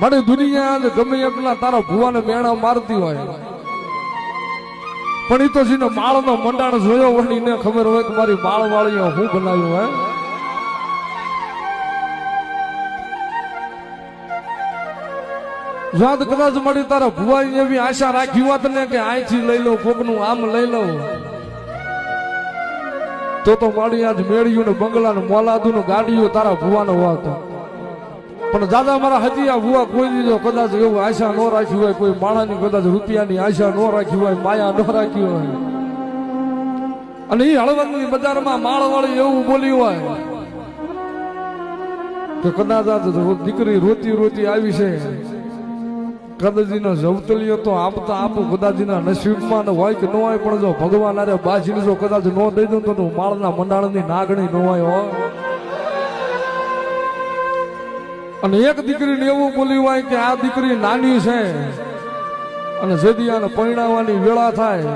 મારી દુનિયા ગમે એટલા તારા ભુવાને મેણા મારતી હોય, પણ એ તો જેને માળનો મંડાણ જોયો હોય એને ખબર હોય કે મારી માળ વાળીએ હું બનાવ્યું હોય. જાત કદાચ મારી તારા ભુવાની એવી આશા રાખી હોત ને કે અહીંથી લઈ લઉં, કોકનું આમ લઈ લઉં, તો મારી આજ મેળ્યું ને બંગલા ને મોલાદું ને ગાડીઓ તારા ભુવાનો હોત. પણ દાદા મારા હજી આ ભુવા કોઈ દીધો કદાચ એવું આશા ન રાખી હોય, કોઈ માણાની કદાચ રૂપિયાની આશા ન રાખી હોય, માયા ન રાખી હોય, અને એ હળવદની બજારમાં માળવાળી એવું બોલ્યું હોય કે કદાચ દીકરી રોતી રોતી આવી છે, કદાચીનો જવતલીઓ તો આપતા આપું, કદાચીના નસીબમાં હોય કે ન હોય, પણ જો ભગવાન અરે બાજીને જો કદાચ ન દઈ દઉં તો માળના મંડાણની નાગણી ન હોય. અને એક દીકરીને એવું બોલ્યું હોય કે આ દીકરી નાની છે અને જેદી આને પરણાવવાની વેળા થાય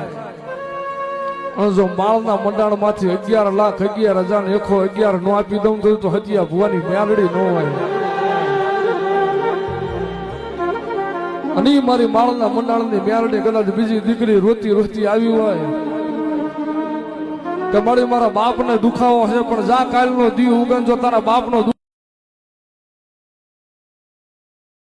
અને જો માળના મંડાણ માંથી 11,11,111 નો આપી દઉં તો હતિયા ભુવાની મેલડી ન હોય. અને મારી માળના મંડાણની મેલડી કદાચ બીજી દીકરી રોતી રોતી આવી હોય કે મારી મારા બાપને દુખાવો છે, પણ જા કાલનો દી ઉગન જો તારા બાપનો